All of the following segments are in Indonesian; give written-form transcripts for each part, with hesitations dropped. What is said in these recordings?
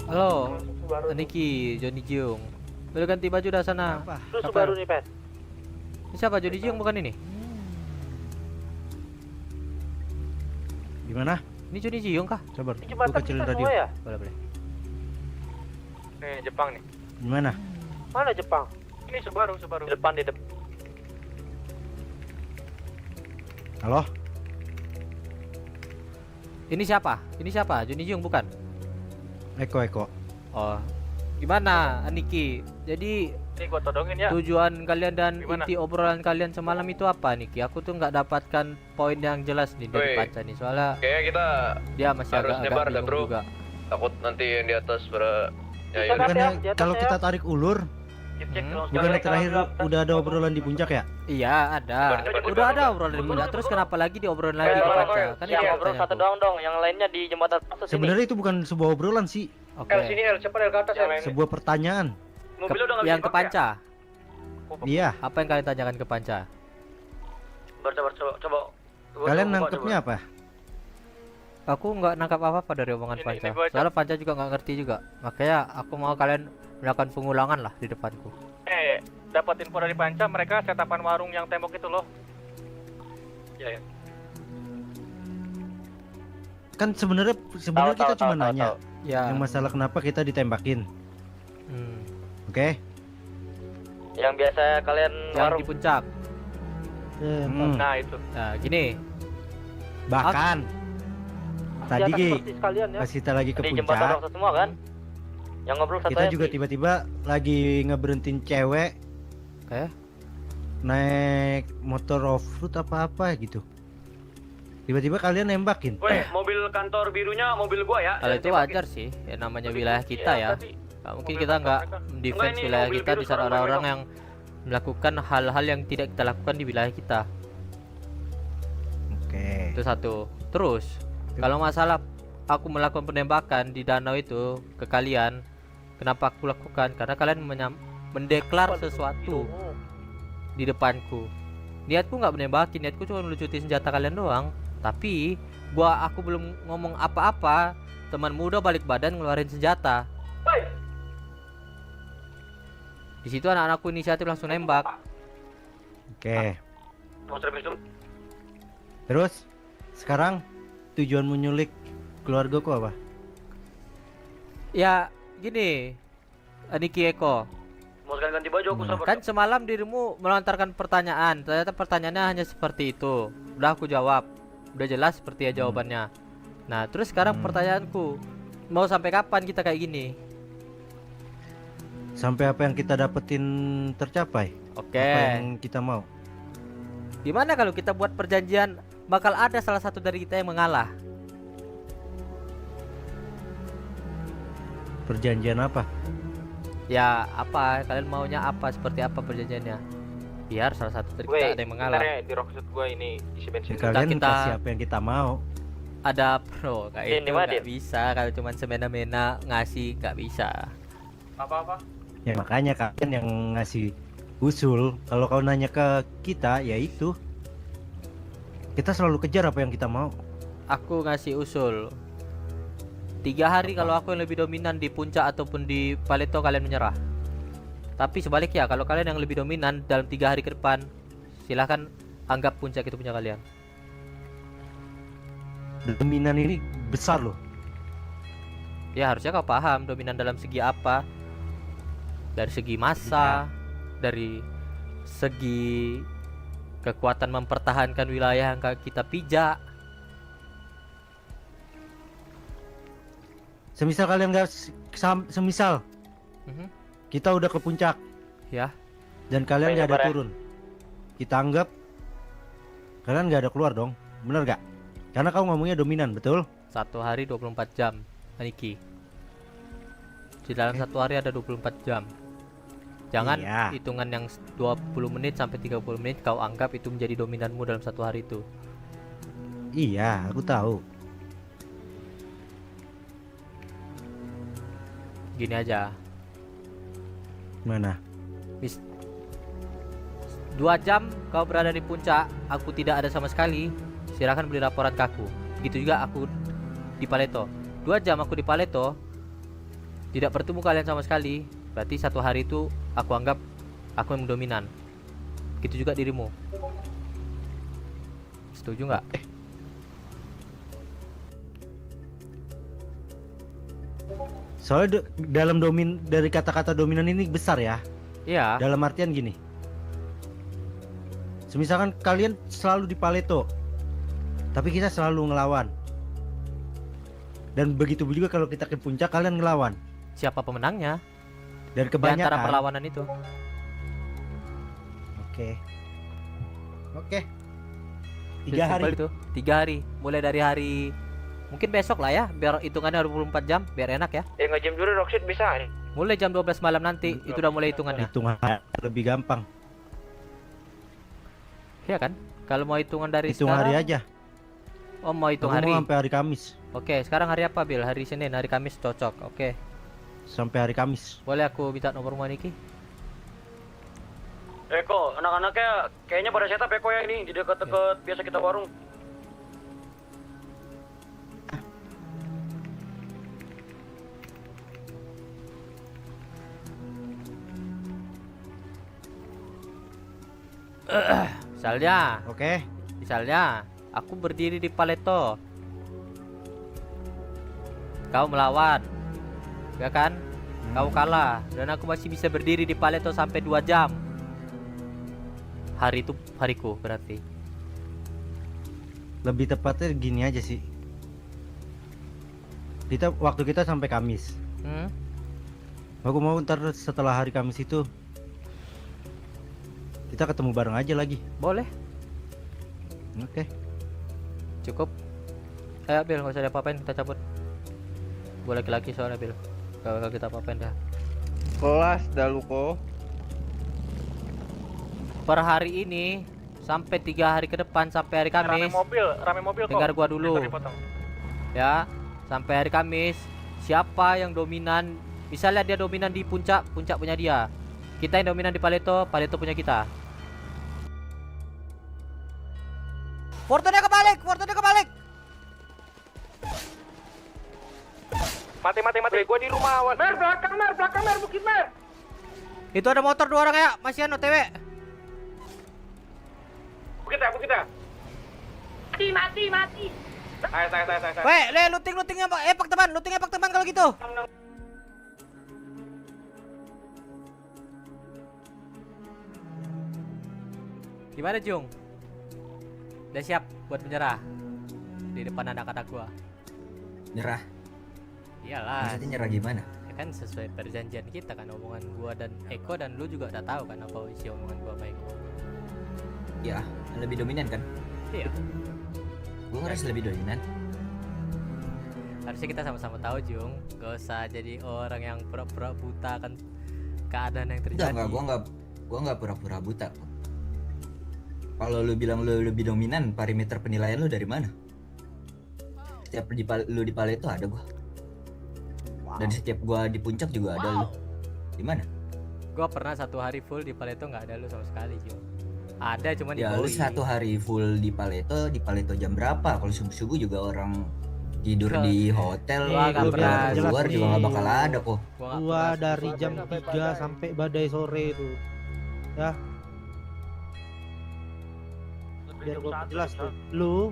Halo, Niki, Johnny Jiung. Boleh ganti baju dah sana. Apa? Itu Subaru nih, Pet. Ini siapa? Johnny Jiung bukan ini? Gimana? Ini Johnny Jiung kah? Sabar, Ini gua jembatan kecilin kita radio. semua ya? Boleh, boleh. Nih Jepang nih. Gimana? Mana Jepang? Ini Subaru. Di depan, di depan. Halo? Ini siapa? Ini siapa? Johnny Jiung bukan? Eko. Oh, gimana, Niki? Jadi Nih gua todongin ya. tujuan kalian dan Gimana? inti obrolan kalian semalam itu apa, Niki? Aku tuh nggak dapatkan poin yang jelas nih dari Woi. Panca nih. Soalnya Kayaknya kita dia masih harus agak nyebar dah, bingung bro. juga. takut nanti yang di atas pada Bisa ya. kan? Bukannya di atas kalau ya. kita tarik ulur, bukannya terakhir udah ada obrolan di puncak ya? Iya, ada. Cepat, Udah cepat, ada cepat. obrolan di puncak. Terus kenapa lagi diobrolin lagi Eh, di eh, Panca? eh, Kan Yang itu ngobrol satu pertanyaanku. doang dong, yang lainnya di jembatan Pasus ini. Sebenarnya itu bukan sebuah obrolan sih, Oke. L cepat L ke atas ya. sebuah pertanyaan. Yang ke Panca. Iya, Apa yang kalian tanyakan ke Panca? Coba. kalian nangkepnya apa? Aku nggak nangkap apa-apa dari omongan Ini Panca. gua Soalnya Panca juga nggak ngerti juga. Makanya aku mau kalian melakukan pengulangan lah di depanku. Dapat info dari Panca, mereka setapan warung yang tembok itu loh. Ya. Kan sebenarnya kita cuma nanya Ya. yang masalah kenapa kita ditembakin, Hmm. oke? Yang biasa kalian Yang warung. di puncak. Nah itu. Nah, gini. Bahkan tadi sekalian ya. pas kita lagi ke Di jembatan puncak, Pasus semua kan? Yang ngobrol satu kita MP. juga tiba-tiba lagi ngeberhentiin cewek Oke. naik motor off-road apa-apa gitu. Tiba-tiba kalian nembakin. Woi, mobil kantor birunya mobil gua ya. Kalau itu wajar sih. Ya namanya wilayah kita ya. Nggak mungkin kita nggak defense Enggak, ini wilayah mobil kita biru di saat sekarang orang-orang mereka. yang melakukan hal-hal yang tidak kita lakukan di wilayah kita. Oke. Itu satu. Terus kalau masalah aku melakukan penembakan di danau itu ke kalian, kenapa aku lakukan? Karena kalian mendeklar sesuatu di depanku. Niatku nggak menembakin, niatku cuma melucuti senjata kalian doang. Tapi aku belum ngomong apa-apa, temanmu udah balik badan ngeluarin senjata. Di situ anak-anakku inisiatif langsung nembak. Oke. Mau servis dulu. Terus sekarang tujuanmu nyulik keluargaku apa? Ya gini, Niki Eko. Mau sekalian ganti baju aku sabar. Kan semalam dirimu melontarkan pertanyaan, ternyata pertanyaannya hanya seperti itu. Udah aku jawab, udah jelas seperti ya jawabannya. Nah terus sekarang pertanyaanku, mau sampai kapan kita kayak gini? Sampai apa yang kita dapetin tercapai? Oke. Apa yang kita mau? Gimana kalau kita buat perjanjian, bakal ada salah satu dari kita yang mengalah? Perjanjian apa? Ya apa? Kalian maunya apa? Seperti apa perjanjiannya? Biar salah satu dari kita ada yang mengalah. Di rockset gua ini isi bensin. Ya, kalian kita- kasih apa yang kita mau. Ada pro kayak Ini itu mah, nggak bisa. Kalau cuma semena-mena ngasih nggak bisa. Apa-apa? Ya makanya kalian yang ngasih usul. Kalau kau nanya ke kita, ya itu. Kita selalu kejar apa yang kita mau. Aku ngasih usul 3 hari kalau aku yang lebih dominan di puncak ataupun di Paleto kalian menyerah. Tapi sebaliknya kalau kalian yang lebih dominan dalam 3 hari ke depan, silahkan anggap puncak itu punya kalian. Dominan ini besar loh. Ya harusnya kau paham dominan dalam segi apa. Dari segi massa, dari segi kekuatan mempertahankan wilayah yang kita pijak. Semisal kalian nggak, semisal Mhm. kita udah ke puncak Ya, dan kalian Main nggak ada lebar ya? turun, kita anggap kalian nggak ada keluar dong, bener gak? Karena kau ngomongnya dominan, betul? 1 hari 24 jam, Aniki. Di dalam 1 hari ada 24 jam. Jangan Iya. hitungan yang 20 menit sampai 30 menit kau anggap itu menjadi dominanmu dalam 1 hari itu. Iya, aku tahu. Gini aja, Mana? 2 jam kau berada di puncak, aku tidak ada sama sekali, silakan beri laporan ke aku. Begitu juga aku di Paleto. 2 jam aku di Paleto, tidak bertemu kalian sama sekali, berarti satu hari itu aku anggap aku yang dominan. Begitu juga dirimu. Setuju nggak? Soalnya dalam dari kata-kata dominan ini besar ya. Iya. Dalam artian gini. Semisalkan kalian selalu di Paleto, tapi kita selalu ngelawan. Dan begitu juga kalau kita ke puncak kalian ngelawan. Siapa pemenangnya? Dan Di kebanyakan. antara perlawanan itu. Oke. Oke. 3 Sesimpel hari. itu. 3 hari. Mulai dari hari mungkin besok lah ya, biar hitungannya 24 jam, biar enak ya. Nge-gym dulu Rockset bisa nih. Mulai jam 12 malam nanti itu udah mulai hitungannya. Hitungan lebih gampang. Iya kan? Kalau mau hitungan dari Hitung hari sekarang. aja. Oh, mau hitung Aku hari. mau sampai hari Kamis. Oke, sekarang hari apa, Bil? Hari Senin, hari Kamis cocok. Oke. Sampai hari Kamis. Boleh aku minta nomor Maniki? Eko, anak-anaknya kayaknya pada setup Eko ya ini di dekat-dekat biasa kita warung. Misalnya, Oke. misalnya aku berdiri di Paleto. Kau melawan. Ya kan? Kau kalah dan aku masih bisa berdiri di Paleto sampai 2 jam. Hari itu hariku berarti. Lebih tepatnya gini aja sih. Waktu kita sampai Kamis. Hmm? Aku mau ntar setelah hari Kamis itu kita ketemu bareng aja lagi. Boleh. Oke. Cukup. Ayo Bil, nggak usah diapa-apain, kita cabut. Gue laki-laki soalnya Bil. Kalau kita apa-apain dah. Kelas dah lu kok. Per hari ini sampai 3 hari ke depan sampai hari Rame Kamis. mobil kok. Dengar gua dulu. Sorry, potong. Ya, sampai hari Kamis siapa yang dominan? Misalnya dia dominan di puncak, puncak punya dia. Kita yang dominan di Paleto, Paleto punya kita. Fortune kebalik, Fortune kebalik. Mati. Gua di rumah awan. Mer, belakang mer, bukit mer. Itu ada motor 2 orang ya, masih OTW. Bukit ya. Mati. Saya. Weh, lootingnya epak teman kalau gitu. Gimana Jung? Udah siap buat menyerah di depan anak-anak gua? Nyerah? Iyalah, Maksudnya nyerah gimana? ya kan sesuai perjanjian kita kan, omongan gua dan Eko, dan lu juga udah tahu kan apa isi omongan gua sama Eko. Ya, lebih dominan kan? Iya, Gue ngerasa lebih dominan. harusnya kita sama-sama tahu Jung. Gak usah jadi orang yang pura-pura buta kan keadaan yang terjadi. Gua nggak pura-pura buta kok. Kalau lu bilang lu lebih dominan, parameter penilaian lu dari mana? Setiap lu di Paleto ada gua. Dan setiap gua di puncak juga ada lu. Di mana? Gua pernah 1 hari full di Paleto nggak ada lu sama sekali Jung. Ada cuma di Ya lu Bowie. 1 hari full di Paleto jam berapa? Kalau subuh-subuh juga orang tidur di hotel, Gua nggak lu pernah keluar jelas juga nih. nggak bakal ada kok. nggak Gua pernah dari jam 3 sampai badai sore itu. Ya. Biar gua jelas tuh. Lu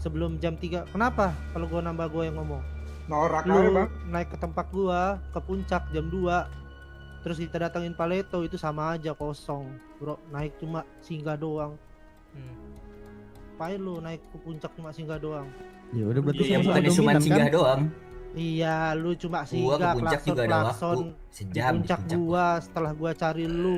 sebelum jam 3. Kenapa kalau gua nambah gua yang ngomong? Lu naik ke tempat gua ke puncak jam 2. Terus kita datangin Paleto itu sama aja kosong. Bro, naik cuma singgah doang. Ngapain lu naik ke puncak cuma singgah doang? Ya udah berarti Iya, sama-sama bukannya cuma dominan, singgah kan? doang. Iya, lu cuma Gua ke singgah puncak juga ada waktu klakson di sejam di puncak puncak. gua. Setelah gua cari lu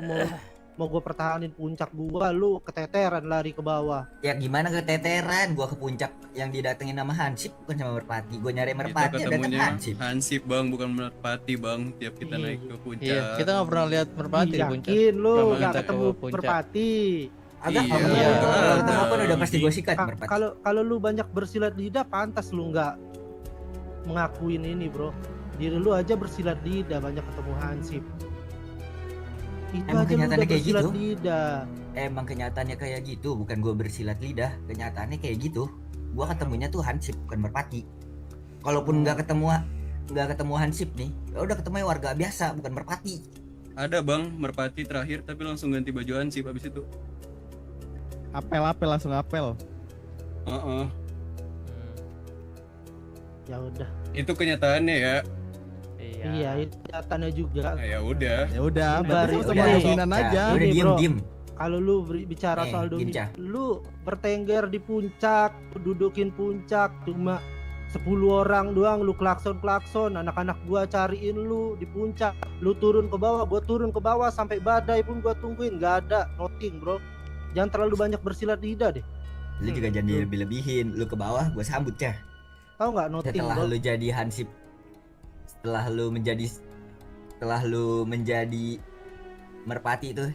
mau gua pertahanin puncak gua, lu keteteran lari ke bawah. Ya gimana keteteran? Gua ke puncak yang didatengin sama Hansip bukan sama Merpati. Gua nyari Kita Merpati datang ketemunya Hansip. Hansip bang, bukan Merpati bang. Tiap kita Iya. naik ke puncak. Iya, kita nggak pernah lihat merpati di puncak. Yakin lu Sama nggak kita ketemu ke puncak. merpati? Agak Iya. kalau Iya. kalau ketemu kan udah pasti gua sikat Merpati. Kalau lu banyak bersilat lidah, pantas lu nggak mengakuin ini, bro. Diri lu aja bersilat lidah, banyak ketemu Hansip. Itu Emang aja lu kenyataannya udah kayak bersilat gitu? lidah. Emang kenyataannya kayak gitu, bukan gua bersilat lidah. Kenyataannya kayak gitu. Gua ketemunya tuh Hansip bukan Merpati. Kalaupun nggak ketemu nggak ketemu hansip nih, ya udah ketemu warga biasa bukan merpati. Ada bang, merpati terakhir tapi langsung ganti baju hansip abis itu. Apel langsung apel. Heeh. Ya udah. Itu kenyataannya ya. Iya, itu nyatanya juga. Nah, ya udah. Ya udah, Bari, berarti sama udah. dominan aja. Udah Ini, diem bro. diem. Kalau lu bicara soal Diem, dominan, Cah. lu bertengger di puncak, lu dudukin puncak cuma 10 orang doang, lu klakson, anak-anak gua cariin lu di puncak, lu turun ke bawah, gua turun ke bawah sampai badai pun gua tungguin, nggak ada, nothing bro. Jangan terlalu banyak bersilat lidah deh. Lu juga jangan dilebih-lebihin. Lu ke bawah, gue sambut Cah. Tahu nggak nothing Setelah bro? lu jadi hansip, setelah lu menjadi merpati tuh,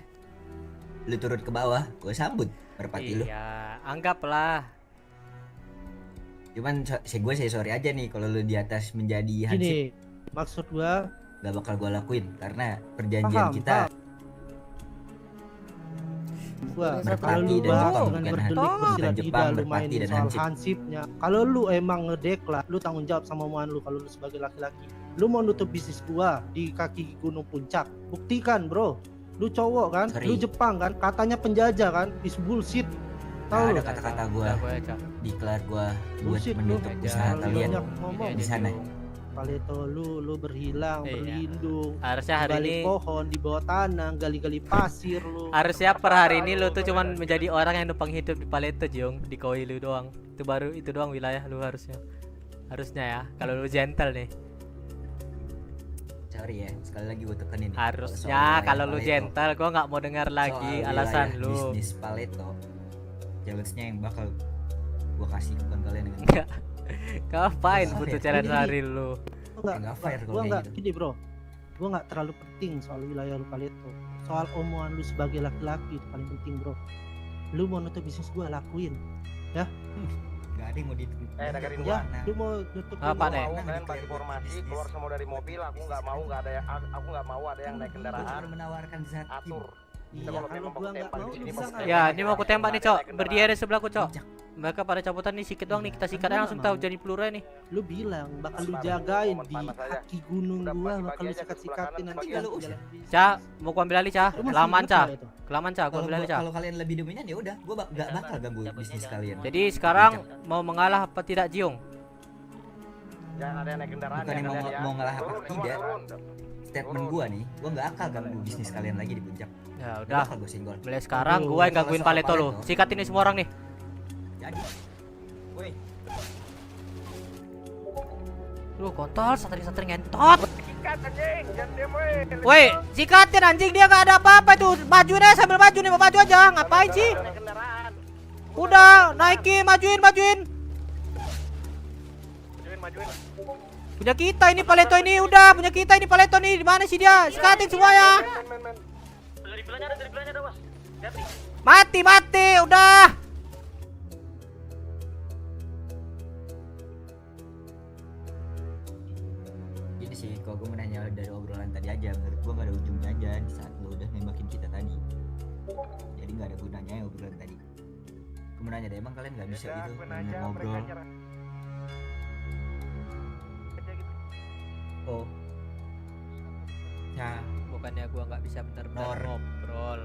lu turun ke bawah, gue sambut merpati lu. Iya, anggaplah. Cuman gue sorry aja nih kalau lu di atas menjadi hansip, Gini, maksud gua gak bakal gue lakuin karena perjanjian kita gua Merpati kalau lu dan bahas Jepang, dengan bukan berdelik bukan bersilat Jepang, lidah, lu merpati mainin dan soal hansip. hansipnya. Kalau lu emang ngedeklar, lu tanggung jawab sama omongan lu. Kalau lu sebagai laki-laki, lu mau nutup bisnis gua di kaki gunung puncak, buktikan bro. Lu cowok kan, Sorry. lu Jepang kan, katanya penjajah kan, is bullshit. Gak Tahu ada lu? kata-kata gue Udah, boleh, Cak. diklar gue buat Bullshit lu. menutup Aja. usaha Terlalu kalian banyak ngomong. Ini di aja sana. dulu. Paleto lu berhilang, Iya. berlindung, Harusnya hari balik ini pohon, di bawah tanah, gali-gali pasir lu. harusnya per hari ini lu tuh cuman menjadi orang yang numpang hidup di Paleto, Jong, di koi lu doang. Itu doang wilayah lu harusnya. Harusnya ya, kalau lu gentle nih. Sorry ya, sekali lagi gue tekenin nih. Harusnya Soal kalau lu wilayah gentle, gua nggak mau dengar lagi Soal alasan wilayah lu. bisnis Paleto, challenge-nya yang bakal gue kasih bukan kalian yang Enggak. Ngapain Nggak butuh fair. challenge Ini- hari lu? nggak fair kalau Gua kayak nggak gitu. gini bro, gua nggak terlalu penting soal wilayah lu Paleto. Soal omongan lu sebagai laki-laki itu paling penting bro. Lu mau nutup bisnis gua, lakuin. Gak ada yang mau di dengerin Ya, lu mau nutup Apa, bisnis, Nek? Mau kalian bagi formasi keluar semua dari mobil. Aku nggak mau ada yang naik kendaraan. menawarkan zat Atur. iya, Kalau kalau memang gua mau nggak tembak mau, di sini, lu mau bisa tembak. Ya, nggak? ini mau aku tembak nih, Cok. Berdiri sebelahku, Cok. Mereka pada cabutan nih sikit doang nih, kita sikat aja langsung tahu jadi peluru nih. Lu bilang bakal lu Panas, jagain panas, di panas aja. kaki gunung Udah, gua, bagi-bagi bakal lu aja ke sikat-sikatin sebelah kanan, nanti bagi kan aja. jalan bisnis. Cak, mau ku ambil alih, Cak. Lu masih Kelamaan, ingat Cak. nggak itu? Kelamaan, Cak. Aku ambil alih, Cak. kalau kalian lebih dominan ya udah, gue gak bakal ganggu bisnis kalian. Jadi sekarang mau mengalah apa tidak, Jiung? Jangan ada yang naik kendaraan. Bukan yang kalian ya. mau ngalah apa Turun, semua tidak. turun. Statement gue nih, gue gak akan ganggu bisnis kalian lagi di puncak. Ya Gak udah. bakal gue senggol. Mulai sekarang Aduh, gua yang gangguin soal Paleto lu. Paleto. Sikat ini semua orang nih. Jadi, woi, Lu kontol, satri-satri ngentot. Sikat anjing, jangan diem weh. Woi, sikatin anjing, dia gak ada apa-apa itu. Majuin aja sambil maju nih, mau maju aja. Ngapain sih? Naik kendaraan. Udah, naikin, majuin. Majuin. Punya kita ini Paleto ini, udah punya kita ini Paleto nih. Di mana sih dia? Sikatin semuanya. Men. Dari belakangnya ada, Bos. Hati. Mati, udah. gini sih, kalau gue menanya dari obrolan tadi aja, menurut gue gak ada ujungnya aja di saat lo udah nembakin kita tadi. Jadi gak ada gunanya ya obrolan tadi. Gue menanya deh, emang kalian gak bisa gitu bener ngobrol? Oh, ya, Bukannya gua nggak bisa benar-benar Nor. ngobrol.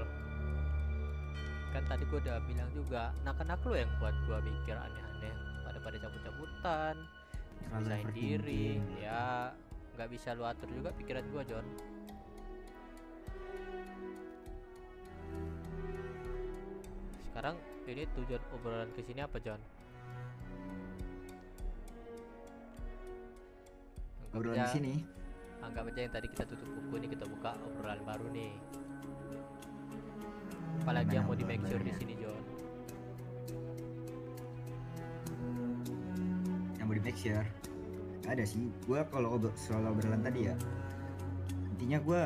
Kan tadi gua udah bilang juga, nak lu yang buat gua mikir aneh-aneh. Pada cabut-cabutan, terlalu pisahin diri, overthinking. ya nggak bisa lu atur juga pikiran gua, John. Sekarang ini tujuan obrolan kesini apa, John? Obrolan di sini. Anggap aja yang tadi kita tutup buku nih, kita buka obrolan baru nih. Apalagi yang mau di make sure di sini, John. Yang mau di make sure gak ada sih. Gue kalau soal obrolan tadi ya, intinya gue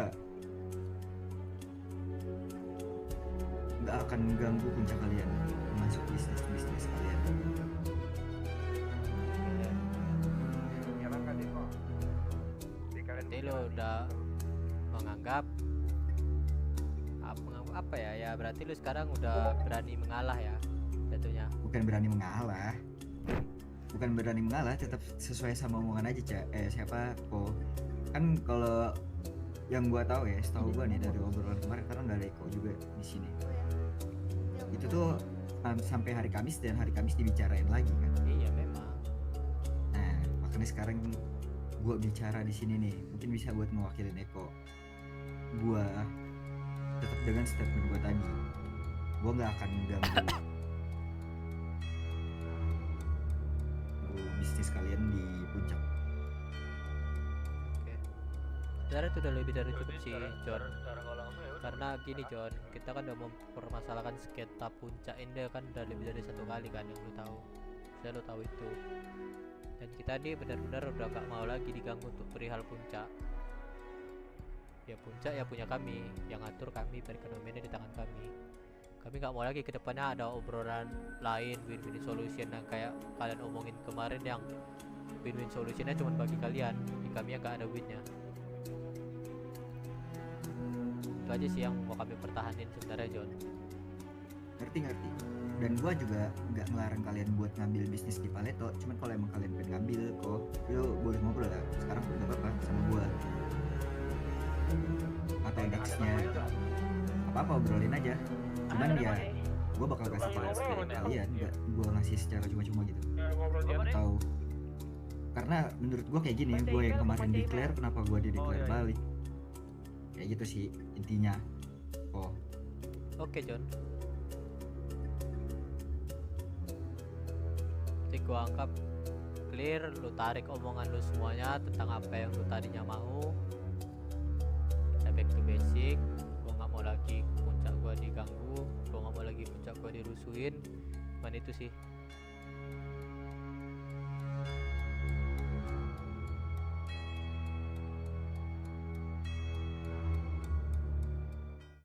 nggak akan ganggu puncak kalian masuk bisnis kalian. Jadi lo udah menganggap apa ya? Ya berarti lu sekarang udah berani mengalah ya, jatuhnya. Bukan berani mengalah, bukan berani mengalah, tetap sesuai sama omongan aja siapa kok. Kan kalau yang gua tahu ya, setahu gua nih dari obrolan kemarin, karena nggak ada Eko juga di sini. Itu tuh sampai hari Kamis, dan hari Kamis dibicarain lagi kan. Iya memang. Nah, makanya sekarang gua bicara di sini nih, mungkin bisa buat mewakilin Eko. Gua tetap dengan statement gua tadi. Gua nggak akan ganggu bisnis kalian di puncak. Sebenarnya itu udah lebih dari cukup sih, John. Karena gini, John, kita kan udah mempermasalahkan sengketa puncak ini kan udah lebih dari 1 kali kan, yang lu tahu. Saya lu tahu itu. Dan kita nih benar-benar udah gak mau lagi diganggu untuk perihal puncak. Ya puncak ya punya kami, yang ngatur kami, perekonomiannya di tangan kami. Kami nggak mau lagi ke depannya ada obrolan lain win-win solution yang kayak kalian omongin kemarin, yang win-win solutionnya cuma bagi kalian, di kami yang nggak ada winnya. Itu aja sih yang mau kami pertahanin sebenarnya, John. Ngerti. Dan gua juga nggak ngelarang kalian buat ngambil bisnis di Paleto, cuman kalau emang kalian pengen ngambil kok, yuk boleh ngobrol lah sekarang, nggak apa-apa sama gua. Atau nextnya apa obrolin aja. Cuman ya gue bakal kasih chance ke kalian, nggak gue ngasih secara cuma-cuma gitu. Atau karena menurut gue kayak gini, gue yang kemarin declare, kenapa gue declare balik, kayak gitu sih intinya. Oke, John. Jadi gue anggap clear, lu tarik omongan lu semuanya tentang apa yang lu tadinya mau. Back to basic, gue nggak mau lagi puncak gue diganggu, gue nggak mau lagi puncak gue dirusuhin. Cuman itu sih